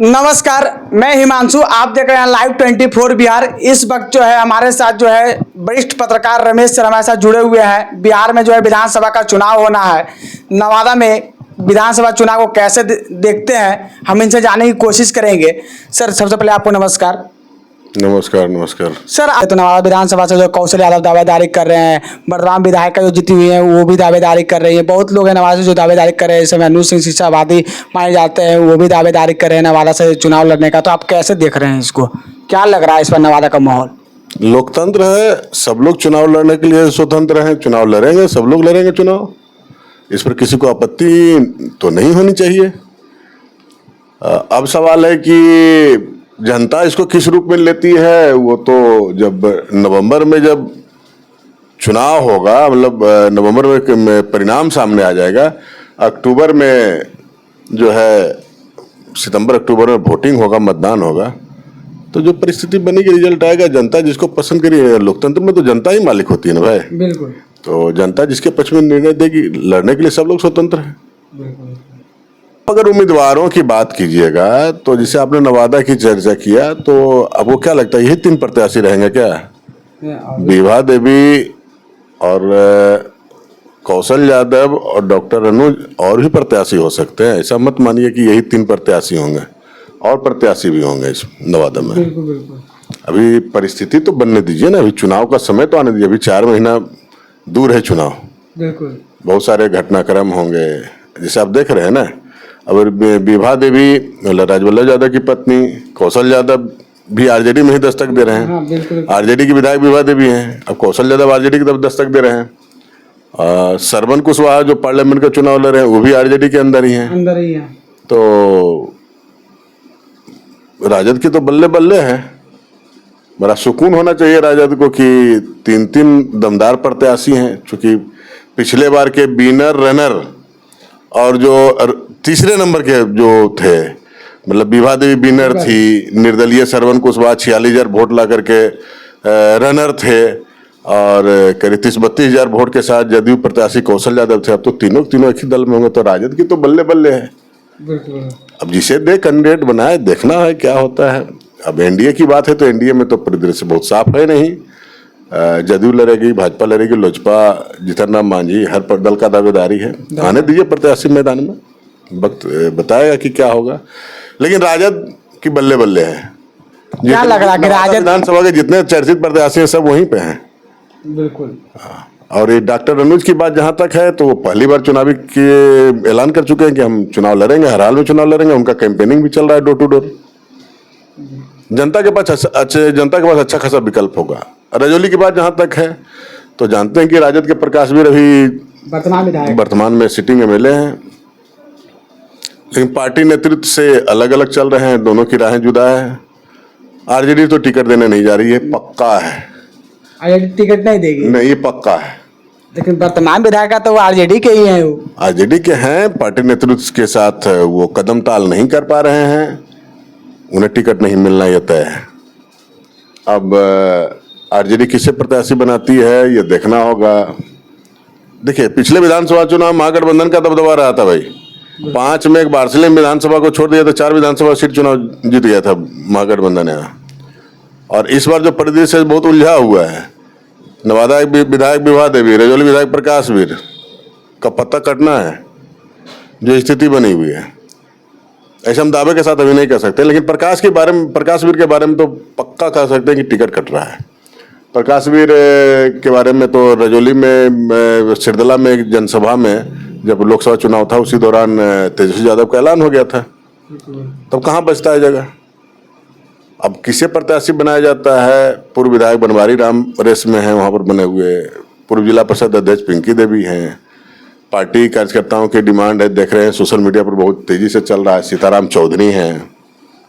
नमस्कार, मैं हिमांशु। आप देख रहे हैं लाइव 24 बिहार। इस वक्त जो है हमारे साथ जो है वरिष्ठ पत्रकार रमेश सर हमारे साथ जुड़े हुए हैं। बिहार में जो है विधानसभा का चुनाव होना है। नवादा में विधानसभा चुनाव को कैसे देखते हैं, हम इनसे जानने की कोशिश करेंगे। सर, सबसे पहले आपको नमस्कार। नमस्कार नमस्कार। सर, तो नवादा विधानसभा से जो कौशल यादव दावेदारी कर रहे हैं, वर्तमान विधायिका जो जीती हुई हैं वो भी दावेदारी कर रही है। बहुत लोग हैं नवादा से जो दावेदारी कर रहे हैं। इस समय अनुज सिंह शिक्षावादी माने जाते हैं, वो भी दावेदारी कर रहे हैं नवादा से चुनाव लड़ने का। तो आप कैसे देख रहे हैं इसको, क्या लग रहा है इस पर नवादा का माहौल? लोकतंत्र है, सब लोग चुनाव लड़ने के लिए स्वतंत्र हैं। चुनाव लड़ेंगे, सब लोग लड़ेंगे चुनाव। इस पर किसी को आपत्ति तो नहीं होनी चाहिए। अब सवाल है कि जनता इसको किस रूप में लेती है। वो तो जब नवंबर में जब चुनाव होगा, मतलब नवंबर में परिणाम सामने आ जाएगा। अक्टूबर में जो है, सितंबर अक्टूबर में वोटिंग होगा, मतदान होगा, तो जो परिस्थिति बनेगी, रिजल्ट आएगा। जनता जिसको पसंद करिए, लोकतंत्र में तो जनता ही मालिक होती है ना भाई। बिल्कुल। तो जनता जिसके पक्ष में निर्णय देगी, लड़ने के लिए सब लोग स्वतंत्र हैं। बिल्कुल। अगर उम्मीदवारों की बात कीजिएगा तो जैसे आपने नवादा की चर्चा किया, तो आपको क्या लगता है यही 3 प्रत्याशी रहेंगे क्या? विभा देवी और कौशल यादव और डॉक्टर अनुज, और भी प्रत्याशी हो सकते हैं। ऐसा मत मानिए कि यही 3 प्रत्याशी होंगे, और प्रत्याशी भी होंगे इस नवादा में। बिल्कुल बिल्कुल। अभी परिस्थिति तो बनने दीजिए ना, अभी चुनाव का समय तो आने दीजिए। अभी 4 महीना दूर है चुनाव। बिल्कुल। बहुत सारे घटनाक्रम होंगे, जैसे आप देख रहे हैं ना। अब विभा देवी राजवल्लभ यादव की पत्नी, कौशल यादव भी आरजेडी में ही दस्तक दे रहे हैं। आरजेडी की विधायक विभा देवी हैं। अब कौशल यादव आरजेडी की तरफ दस्तक दे रहे हैं। सरवन कुशवाहा जो पार्लियामेंट का चुनाव लड़ रहे हैं, वो भी आरजेडी के अंदर ही हैं। तो राजद की तो बल्ले बल्ले है। बड़ा सुकून होना चाहिए राजद को कि 3 दमदार प्रत्याशी हैं। चूंकि पिछले बार के विनर रनर और जो तीसरे नंबर के जो थे, मतलब विभा देवी विनर थी, निर्दलीय सरवन कुशवाहा 46,000 वोट ला करके रनर थे, और करीब 30-32 हजार वोट के साथ जदयू प्रत्याशी कौशल यादव थे। अब तो तीनों एक ही दल में होंगे। तो राजद की तो बल्ले बल्ले है। अब जिसे दे कैंडिडेट बनाए, देखना है क्या होता है। अब एनडीए की बात है तो एनडीए में तो परिदृश्य बहुत साफ है नहीं। जदयू लड़ेगी, भाजपा लड़ेगी, लोजपा, जीतन मांझी, हर पर दल का दावेदारी है। आने दीजिए प्रत्याशी मैदान में, वक्त बताएगा कि क्या होगा। लेकिन राजद की बल्ले बल्ले है। क्या लग रहा है कि राजद विधानसभा के जितने चर्चित प्रत्याशी हैं सब वहीं पे हैं। बिल्कुल। और ये डॉक्टर अनुज की बात जहां तक है, तो वो पहली बार चुनावी के ऐलान कर चुके हैं कि हम चुनाव लड़ेंगे, हर हाल में चुनाव लड़ेंगे। उनका कैंपेनिंग भी चल रहा है डोर टू डोर। जनता के पास अच्छा खासा विकल्प होगा। रजौली की बात जहां तक है, तो जानते हैं कि राजद के प्रकाश वीर अभी वर्तमान में सिटिंग एमएलए हैं, लेकिन पार्टी नेतृत्व से अलग अलग चल रहे हैं। दोनों की राहें जुदा है। आरजेडी तो टिकट देने नहीं जा रही है, पक्का है। आरजेडी टिकट नहीं देगी? नहीं, पक्का है। लेकिन वर्तमान विधायक तो आरजेडी के ही हैं। वो आरजेडी के हैं, पार्टी नेतृत्व के साथ वो कदम ताल नहीं कर पा रहे हैं। उन्हें टिकट नहीं मिलना यह तय है। अब आरजेडी किसे प्रत्याशी बनाती है ये देखना होगा। देखिए, पिछले विधानसभा चुनाव महागठबंधन का दबदबा रहा था भाई। 5 में एक बार्सिलेम विधानसभा को छोड़ दिया तो 4 विधानसभा सीट चुनाव जीत गया था महागठबंधन यहाँ। और इस बार जो परिदृश्य बहुत उलझा हुआ है, नवादा विधायक विभा देवी, रजौली विधायक प्रकाश वीर का पत्ता कटना है। जो स्थिति बनी हुई है, ऐसे हम दावे के साथ अभी नहीं कह सकते। लेकिन प्रकाश वीर के बारे में तो पक्का कह सकते हैं कि टिकट कट रहा है। प्रकाश वीर के बारे में तो रजौली में सिरदला में एक जनसभा में जब लोकसभा चुनाव था, उसी दौरान तेजस्वी यादव का ऐलान हो गया था। तब कहाँ बचता है जगह। अब किसे प्रत्याशी बनाया जाता है? पूर्व विधायक बनवारी राम रेस में है, वहाँ पर बने हुए। पूर्व जिला परिषद अध्यक्ष पिंकी देवी हैं। पार्टी कार्यकर्ताओं की डिमांड है, देख रहे हैं सोशल मीडिया पर बहुत तेजी से चल रहा है। सीताराम चौधरी हैं,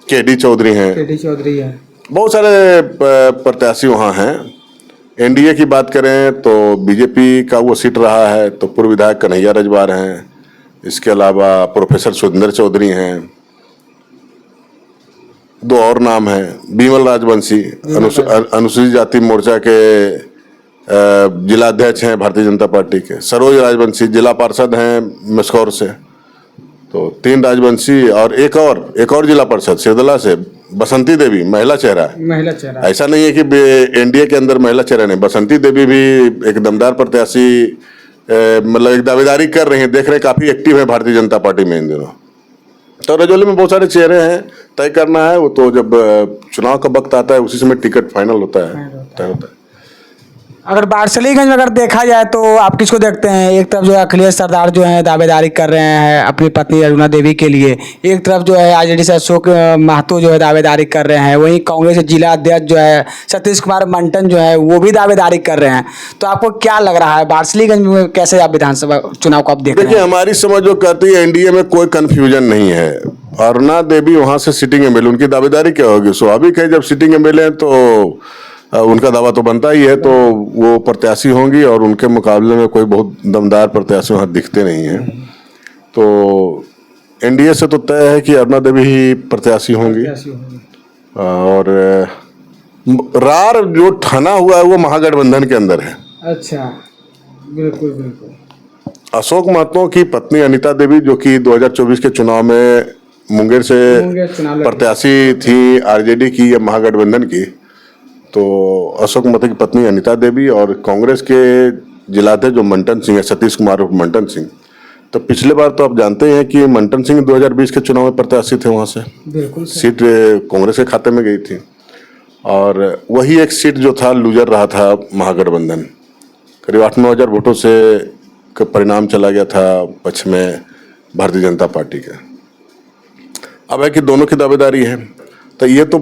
केडी चौधरी हैं, बहुत सारे प्रत्याशी वहाँ हैं। एनडीए की बात करें तो बीजेपी का वो सीट रहा है, तो पूर्व विधायक कन्हैया रजवार हैं। इसके अलावा प्रोफेसर सुरेंद्र चौधरी हैं। 2 और नाम हैं, बिमल राजवंशी, अनुसूचित जाति मोर्चा के जिला अध्यक्ष हैं भारतीय जनता पार्टी के। सरोज राजवंशी जिला पार्षद हैं मस्कौर से। तो 3 राजवंशी और एक और जिला परिषद सिरदला से बसंती देवी महिला चेहरा है। महिला चेहरा ऐसा नहीं है कि एनडीए के अंदर महिला चेहरा नहीं, बसंती देवी भी एक दमदार प्रत्याशी मतलब एक दावेदारी कर रही हैं, देख रहे हैं काफी एक्टिव है भारतीय जनता पार्टी में इन दिनों। तो रजौली में बहुत सारे चेहरे हैं, तय करना है वो तो जब चुनाव का वक्त आता है उसी समय टिकट फाइनल होता है, तय होता है। अगर बारसलीगंज में अगर देखा जाए तो आप किसको देखते हैं? एक तरफ जो है अखिलेश सरदार जो है दावेदारी कर रहे हैं अपनी पत्नी अरुणा देवी के लिए, एक तरफ जो है आरजेडी से अशोक महतो जो है दावेदारी कर रहे हैं, वहीं कांग्रेस के जिला अध्यक्ष जो है सतीश कुमार मंटन जो है वो भी दावेदारी कर रहे हैं। तो आपको क्या लग रहा है बारसलीगंज में कैसे आप विधानसभा चुनाव को आप देख रहे हैं? देखिए, हमारी समझ जो कहती है एनडीए में कोई कंफ्यूजन नहीं है। अरुणा देवी वहां से सिटिंग एमएलए, उनकी दावेदारी क्या होगी? स्वाभाविक है, जब सिटिंग एमएलए है तो उनका दावा तो बनता ही है, तो वो प्रत्याशी होंगी और उनके मुकाबले में कोई बहुत दमदार प्रत्याशी वहाँ दिखते नहीं हैं। तो एनडीए से तो तय है कि अरुणा देवी ही प्रत्याशी होंगी। और रार जो ठाना हुआ है वो महागठबंधन के अंदर है। अच्छा, बिल्कुल बिल्कुल। अशोक महतो की पत्नी अनिता देवी जो कि 2024 के चुनाव में मुंगेर से प्रत्याशी थी आरजेडी की या महागठबंधन की, तो अशोक महतो की पत्नी अनिता देवी और कांग्रेस के जिलाध्यक्ष जो मंटन सिंह है, सतीश कुमार मंटन सिंह। तो पिछले बार तो आप जानते हैं कि मंटन सिंह 2020 के चुनाव में प्रत्याशी थे, वहां से बिल्कुल सीट कांग्रेस के खाते में गई थी और वही एक सीट जो था लूजर रहा था महागठबंधन, करीब 8-9 हजार वोटों से परिणाम चला गया था पक्ष में भारतीय जनता पार्टी के। अब है कि दोनों की दावेदारी है, तो ये तो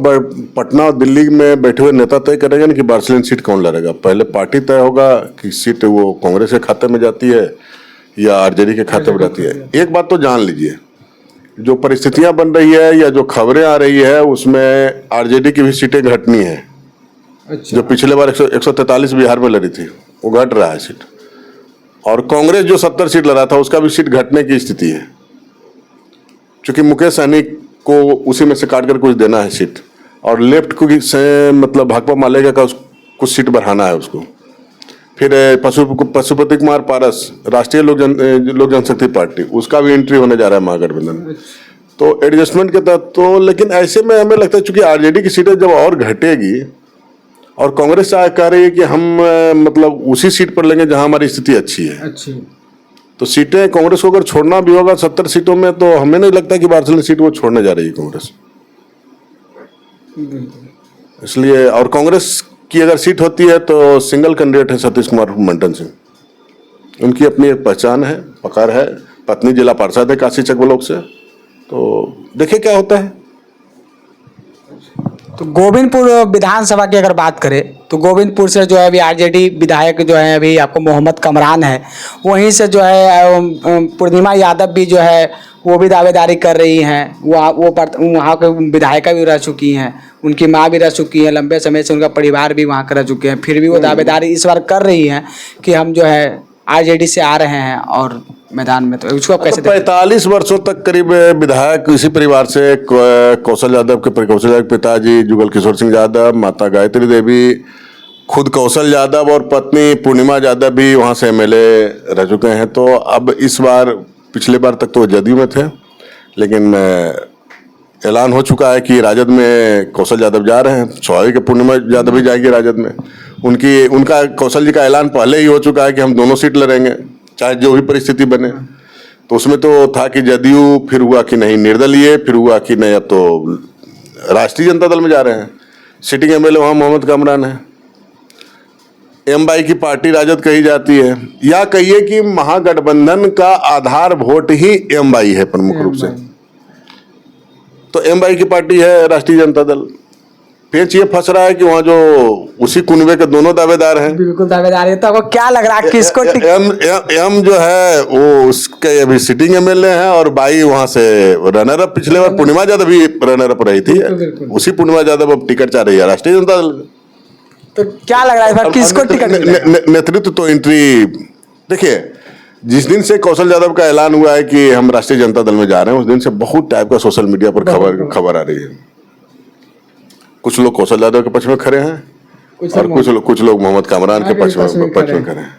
पटना और दिल्ली में बैठे हुए नेता तय करेंगे ना कि बार्सिलोना सीट कौन लड़ेगा। पहले पार्टी तय होगा कि सीट वो कांग्रेस के खाते में जाती है या आरजेडी के खाते में जाती है। एक बात तो जान लीजिए, जो परिस्थितियां बन रही है या जो खबरें आ रही है उसमें आरजेडी की भी सीटें घटनी है। अच्छा। जो पिछले बार 143 बिहार में लड़ी थी वो घट रहा है सीट, और कांग्रेस जो 70 सीट लड़ा था उसका भी सीट घटने की स्थिति है, क्योंकि मुकेश सहनी को उसी में से काट कर कुछ देना है सीट, और लेफ्ट को से मतलब भाकपा मालेगा का कुछ सीट बढ़ाना है उसको। फिर पशुपति कुमार पारस राष्ट्रीय लोक जनशक्ति पार्टी, उसका भी एंट्री होने जा रहा है महागठबंधन। तो एडजस्टमेंट के तहत तो, लेकिन ऐसे में हमें लगता है चूंकि आरजेडी की सीटें जब और घटेगी और कांग्रेस कह रही है कि हम मतलब उसी सीट पर लेंगे जहां हमारी स्थिति अच्छी है, अच्छी, तो सीटें कांग्रेस को अगर छोड़ना भी होगा 70 सीटों में, तो हमें नहीं लगता कि बार्सिलोना सीट वो छोड़ने जा रही है कांग्रेस। इसलिए, और कांग्रेस की अगर सीट होती है तो सिंगल कैंडिडेट है सतीश कुमार मंटन सिंह, उनकी अपनी एक पहचान है, पकड़ है, पत्नी जिला पार्षद है काशी चकबलोक से। तो देखिए क्या होता है। तो गोविंदपुर विधानसभा की अगर बात करें तो गोविंदपुर से जो है अभी आरजेडी विधायक जो है अभी आपको मोहम्मद कमरान है, वहीं से जो है पूर्णिमा यादव भी जो है वो भी दावेदारी कर रही हैं। वहाँ के विधायिका भी रह चुकी हैं, उनकी माँ भी रह चुकी है, लंबे समय से उनका परिवार भी वहाँ का रह चुके हैं, फिर भी वो दावेदारी इस बार कर रही हैं कि हम जो है आरजेडी से आ रहे हैं और मैदान में। तो उसको आप कैसे 45 वर्षों तक करीब विधायक इसी परिवार से, कौशल यादव के पिताजी जुगल किशोर सिंह यादव, माता गायत्री देवी, खुद कौशल यादव और पत्नी पूर्णिमा यादव भी वहां से एमएलए रह चुके हैं। तो अब इस बार, पिछले बार तक तो जदयू में थे, लेकिन ऐलान हो चुका है कि राजद में कौशल यादव जा रहे हैं। स्वाभाविक है पूर्णिमा यादव भी जाएगी राजद में। उनका कौशल जी का ऐलान पहले ही हो चुका है कि हम दोनों सीट लड़ेंगे चाहे जो भी परिस्थिति बने। तो उसमें तो था कि जदयू, फिर हुआ कि नहीं निर्दलीय, फिर हुआ कि नहीं अब तो राष्ट्रीय जनता दल में जा रहे हैं। सिटिंग एमएलए वहाँ मोहम्मद कमरान है। एमवाई की पार्टी राजद कही जाती है, या कहिए कि महागठबंधन का आधार वोट ही एमवाई है प्रमुख रूप से। तो एमवाई की पार्टी है राष्ट्रीय जनता दल। पेच ये फंस रहा है कि वहाँ जो उसी कुनबे के दोनों दावेदार हैं। बिल्कुल दावेदार है। तो आपको क्या लग रहा है किसको एम जो है वो उसके अभी सिटिंग एमएलए हैं, और बाई वहाँ से रनर अप, पिछले बार पूर्णिमा यादव भी रनर अप रही थी, उसी पूर्णिमा यादव अब टिकट चाह रही है राष्ट्रीय जनता दल। तो क्या लग रहा है किसको टिकट नेतृत्व तो एंट्री, देखिए जिस दिन से कौशल यादव का ऐलान हुआ है कि हम राष्ट्रीय जनता दल में जा रहे हैं, उस दिन से बहुत टाइप का सोशल मीडिया पर खबर आ रही है। कुछ लोग कौशल यादव के पक्ष में खड़े हैं और कुछ लोग मोहम्मद कमरान के पक्ष में खड़े हैं।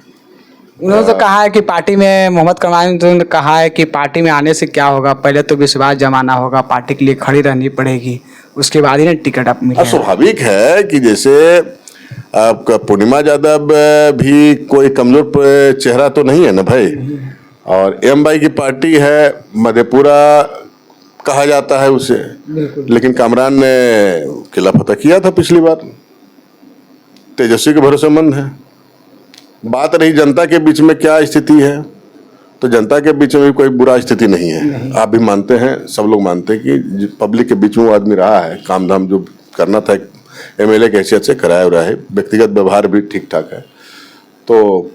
उन्होंने तो कहा है कि पार्टी में मोहम्मद कमाल ने कहा है कि पार्टी में आने से क्या होगा, पहले तो विश्वास जमाना होगा, पार्टी के लिए खड़ी रहनी पड़ेगी, उसके बाद ही ना टिकट आप मिले। स्वाभाविक है कि जैसे आपका पूर्णिमा यादव भी कोई कमजोर चेहरा तो नहीं है ना भाई, और एम भाई की पार्टी है, मधेपुरा कहा जाता है उसे, लेकिन कामरान ने किला फतह किया था पिछली बार, तेजस्वी के भरोसेमंद है। बात रही जनता के बीच में क्या स्थिति है, तो जनता के बीच में भी कोई बुरा स्थिति नहीं है। आप भी मानते हैं, सब लोग मानते हैं कि पब्लिक के बीच में वो आदमी रहा है, काम धाम जो करना था एमएलए की हैसियत से कराया हुआ है, व्यक्तिगत व्यवहार भी ठीक ठाक है। तो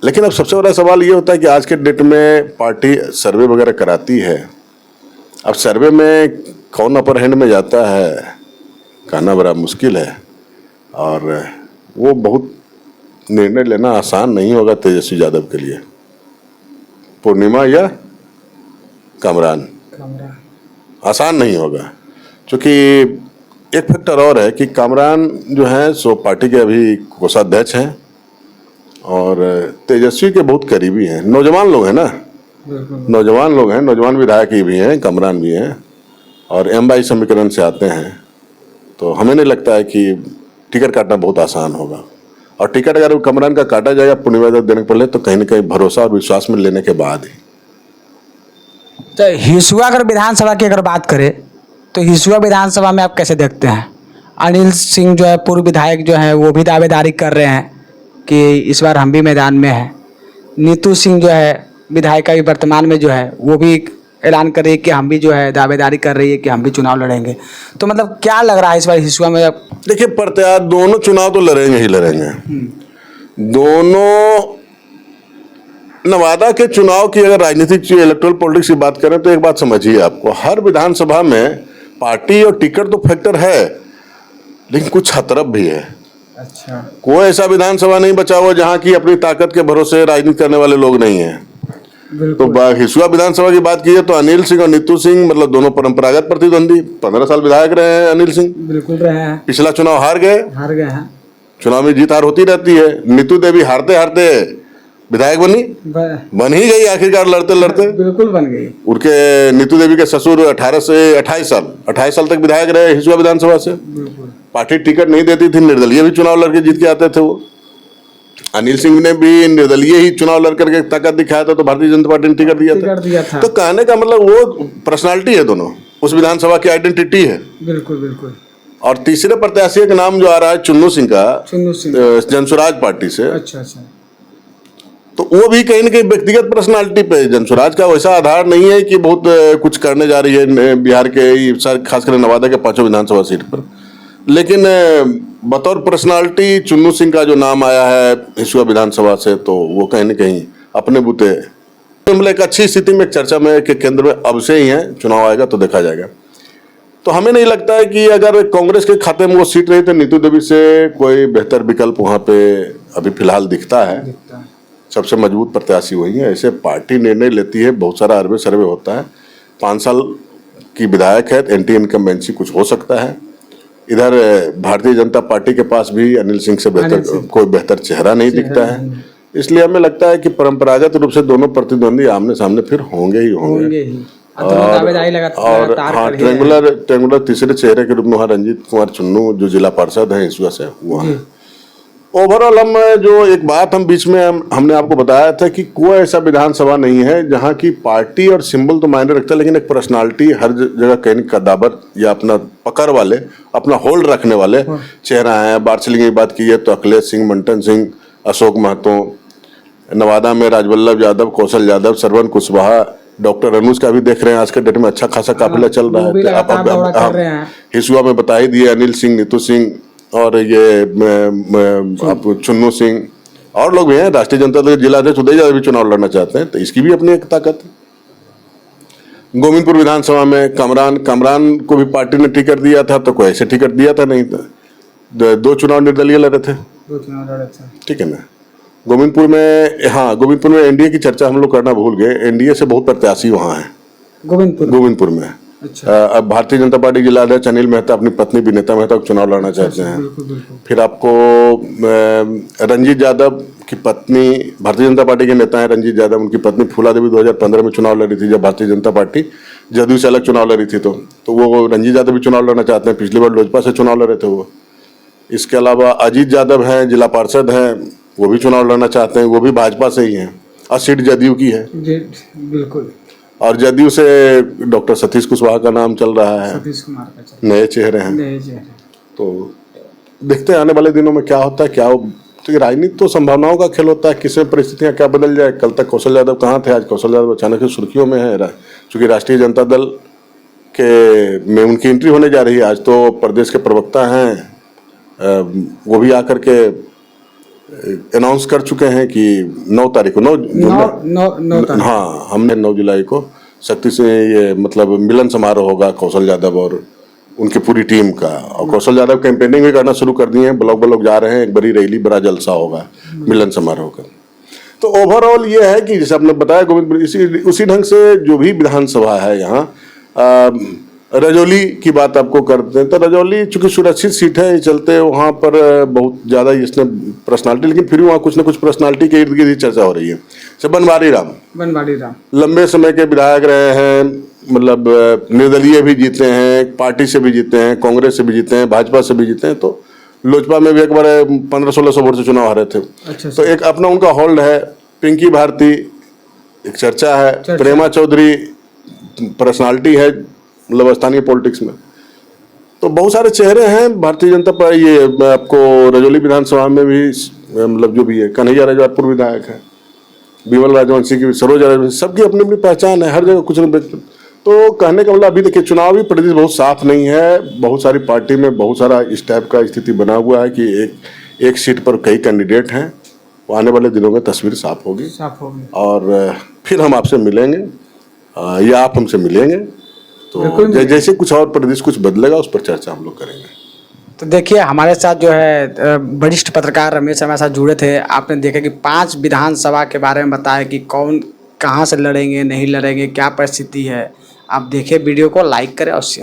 लेकिन अब सबसे बड़ा सवाल ये होता है कि आज के डेट में पार्टी सर्वे वगैरह कराती है, अब सर्वे में कौन अपर हैंड में जाता है कहना बड़ा मुश्किल है, और वो बहुत निर्णय लेना आसान नहीं होगा तेजस्वी यादव के लिए। पूर्णिमा या कामरान आसान नहीं होगा, क्योंकि एक फैक्टर और है कि कामरान जो है सो पार्टी के अभी कोषाध्यक्ष हैं और तेजस्वी के बहुत करीबी हैं, नौजवान लोग हैं ना, नौजवान लोग हैं, नौजवान विधायक भी हैं, कामरान भी हैं और एम वाई समीकरण से आते हैं। तो हमें नहीं लगता है कि टिकट काटना बहुत आसान होगा, और टिकट अगर कामरान का काटा जाएगा पूर्णिमा यादव देने पड़े तो कहीं ना कहीं भरोसा और विश्वास में लेने के बाद ही। तो हिसुआ अगर विधानसभा की अगर बात करें तो हिसुआ विधानसभा में आप कैसे देखते हैं? अनिल सिंह जो है पूर्व विधायक जो है वो भी दावेदारी कर रहे हैं कि इस बार हम भी मैदान में हैं। नीतू सिंह जो है विधायक अभी वर्तमान में जो है वो भी ऐलान कर रही है कि हम भी जो है दावेदारी कर रही है कि हम भी चुनाव लड़ेंगे। तो मतलब क्या लग रहा है इस बार हिसुआ में? देखिए प्रत्याशी दोनों चुनाव तो लड़ेंगे ही लड़ेंगे। दोनों नवादा के चुनाव की अगर राजनीतिक इलेक्टोरल पॉलिटिक्स की बात करें तो एक बात समझिए, आपको हर विधानसभा में पार्टी और टिकट तो फैक्टर है, लेकिन कुछ हतरफ भी है। अच्छा, कोई ऐसा विधानसभा नहीं बचा हुआ जहां की अपनी ताकत के भरोसे राजनीति करने वाले लोग नहीं है। तो हिसुआ विधानसभा की बात की है तो अनिल सिंह और नीतू सिंह मतलब दोनों परंपरागत प्रतिद्वंदी, 15 साल विधायक रहे हैं अनिल सिंह, बिल्कुल रहे हैं। पिछला चुनाव हार गए हैं। चुनाव में जीत हार होती रहती है। नीतू देवी हारते हारते विधायक बन ही गई आखिरकार, लड़ते लड़ते बिल्कुल बन गई। उनके नीतू देवी के ससुर 18 से 28 साल तक विधायक रहे हिसुआ विधानसभा से। पार्टी टिकट नहीं देती थी, निर्दलीय भी चुनाव लड़के जीत के आते थे वो। अनिल सिंह ने भी निर्दलीय ही चुनाव लड़ करके ताकत दिखाया था, तो भारतीय जनता पार्टी ने टिकट दिया था। तो कहने का मतलब वो पर्सनालिटी है, दोनों उस विधानसभा की आइडेंटिटी है। बिल्कुल। और तीसरे प्रत्याशी का नाम जो आ रहा है चुन्नू सिंह का, जनसुराज पार्टी से। अच्छा। तो वो भी कहीं ना कहीं व्यक्तिगत पर्सनालिटी पे, जनसुराज का वैसा आधार नहीं है कि बहुत कुछ करने जा रही है बिहार के खासकर नवादा के 5 विधानसभा सीट पर, लेकिन बतौर पर्सनालिटी चुन्नू सिंह का जो नाम आया है हिसुआ विधानसभा से, तो वो कहीं ना कहीं अपने बूते मतलब एक अच्छी स्थिति में चर्चा में के केंद्र में अब से ही है। चुनाव आएगा तो देखा जाएगा। तो हमें नहीं लगता है कि अगर कांग्रेस के खाते में वो सीट रही तो नीतू देवी से कोई बेहतर विकल्प वहाँ पे अभी फिलहाल दिखता है। सबसे मजबूत प्रत्याशी वही है। ऐसे पार्टी निर्णय लेती है, बहुत सारा सर्वे होता है। 5 साल की विधायक है, एंटी इनकम्बेंसी कुछ हो सकता है। इधर भारतीय जनता पार्टी के पास भी अनिल सिंह से कोई बेहतर चेहरा नहीं दिखता है। इसलिए हमें लगता है कि परंपरागत रूप से दोनों प्रतिद्वंदी आमने सामने फिर होंगे ही होंगे। और हाँ, ट्रेंगुलर तीसरे चेहरे के रूप में वहाँ रंजीत कुमार चुन्नू जो जिला पार्षद है इसमें से वहाँ। ओवरऑल हम जो एक बात हम बीच में हमने आपको बताया था कि कोई ऐसा विधानसभा नहीं है जहाँ की पार्टी और सिंबल तो मायने रखता है, लेकिन एक पर्सनालिटी हर जगह कहीं कदावर या अपना पकड़ वाले, अपना होल्ड रखने वाले चेहरा है। बारसिलिंग की बात की है तो अखिलेश सिंह, मंटन सिंह, अशोक महतो, नवादा में राजवल्लभ यादव, कौशल यादव, श्रवण कुशवाहा, डॉक्टर अनुज का भी देख रहे हैं आज के डेट में अच्छा खासा काफिला चल रहा है। हिसुआ में बता ही दिए अनिल सिंह, नीतू सिंह और ये आप चुन्नू सिंह और लोग भी हैं। राष्ट्रीय जनता दल जिला अध्यक्ष उदय यादव भी चुनाव लड़ना चाहते हैं, तो इसकी भी अपनी एक ताकत है। गोविंदपुर विधानसभा में कमरान को भी पार्टी ने टिकट दिया था, तो कोई ऐसे टिकट दिया था नहीं था। 2 चुनाव निर्दलीय लड़े थे, ठीक है ना। गोविंदपुर में एनडीए की चर्चा हम लोग करना भूल गए। एनडीए से बहुत प्रत्याशी वहाँ है गोविंदपुर में, अच्छा। अब भारतीय जनता पार्टी के जिला अध्यक्ष अनिल मेहता अपनी पत्नी विनीता मेहता को चुनाव लड़ना चाहते हैं। बिल्कुल बिल्कुल। फिर आपको रंजीत यादव की पत्नी, भारतीय जनता पार्टी के नेता हैं रंजीत यादव, उनकी पत्नी फूला देवी 2015 में चुनाव लड़ी थी, जब भारतीय जनता पार्टी जदयू से अलग चुनाव लड़ी थी। तो वो रंजीत यादव भी चुनाव लड़ना चाहते हैं। पिछली बार लोजपा से चुनाव लड़े थे वो। इसके अलावा अजीत यादव हैं, जिला पार्षद हैं, वो भी चुनाव लड़ना चाहते हैं, वो भी भाजपा से ही हैं और सीट जदयू की है। बिल्कुल। और जदयू से डॉक्टर सतीश कुशवाहा का नाम चल रहा है, सतीश कुमार का नए चेहरे हैं। नए चेहरे। तो देखते हैं आने वाले दिनों में क्या होता है, क्या हो। तो राजनीति तो संभावनाओं का खेल होता है, किसमें परिस्थितियां क्या बदल जाए। कल तक कौशल यादव कहाँ थे, आज कौशल यादव अचानक से सुर्खियों में है, क्योंकि राष्ट्रीय जनता दल के में उनकी एंट्री होने जा रही है। आज तो प्रदेश के प्रवक्ता हैं, वो भी आकर के अनाउंस कर चुके हैं कि 9 तारीख को 9 तारीख, हाँ, हमने 9 जुलाई को शक्ति से ये मतलब मिलन समारोह होगा कौशल यादव और उनकी पूरी टीम का। और कौशल यादव कैंपेनिंग भी करना शुरू कर दिए हैं, ब्लॉक जा रहे हैं, एक बड़ी रैली, बड़ा जलसा होगा मिलन समारोह का। तो ओवरऑल ये है कि जैसे आपने बताया गोविंद, उसी ढंग से जो भी विधानसभा है यहाँ रजौली की बात आपको करते हैं, तो रजौली चूंकि सुरक्षित सीट है, चलते वहाँ पर बहुत ज़्यादा इसने पर्सनालिटी, लेकिन फिर भी वहाँ कुछ न कुछ पर्सनालिटी के इर्द गिर्द ही चर्चा हो रही है। जैसे बनवारी राम लंबे समय के विधायक रहे हैं, मतलब निर्दलीय भी जीते हैं, पार्टी से भी जीते हैं, कांग्रेस से भी जीते हैं, भाजपा से भी जीते हैं। तो लोजपा में भी एक बार 1500-1600 वोट से चुनाव हारे थे। अच्छा। तो एक अपना उनका होल्ड है। पिंकी भारती एक चर्चा है, प्रेमा चौधरी पर्सनालिटी है, मतलब स्थानीय पॉलिटिक्स में। तो बहुत सारे चेहरे हैं भारतीय जनता पार्टी। ये आपको रजौली विधानसभा में भी मतलब जो भी है, कन्हैया रजवाड़पुर विधायक है, विमल राजवंशी की, सरोज राजवंशी, सबकी अपनी अपनी पहचान है, हर जगह कुछ न। तो कहने का मतलब अभी देखिए चुनावी परिदृश्य बहुत साफ नहीं है। बहुत सारी पार्टी में बहुत सारा इस टाइप का स्थिति बना हुआ है कि एक सीट पर कई कैंडिडेट हैं। वो आने वाले दिनों में तस्वीर साफ होगी और फिर हम आपसे मिलेंगे या आप हमसे मिलेंगे। तो जैसे कुछ और परिदृश्य कुछ बदलेगा उस पर चर्चा हम लोग करेंगे। तो देखिए हमारे साथ जो है वरिष्ठ पत्रकार रमेश हमारे साथ जुड़े थे। आपने देखा कि 5 विधानसभा के बारे में बताया कि कौन कहाँ से लड़ेंगे, नहीं लड़ेंगे, क्या परिस्थिति है। आप देखिए वीडियो को, लाइक करें और शेयर।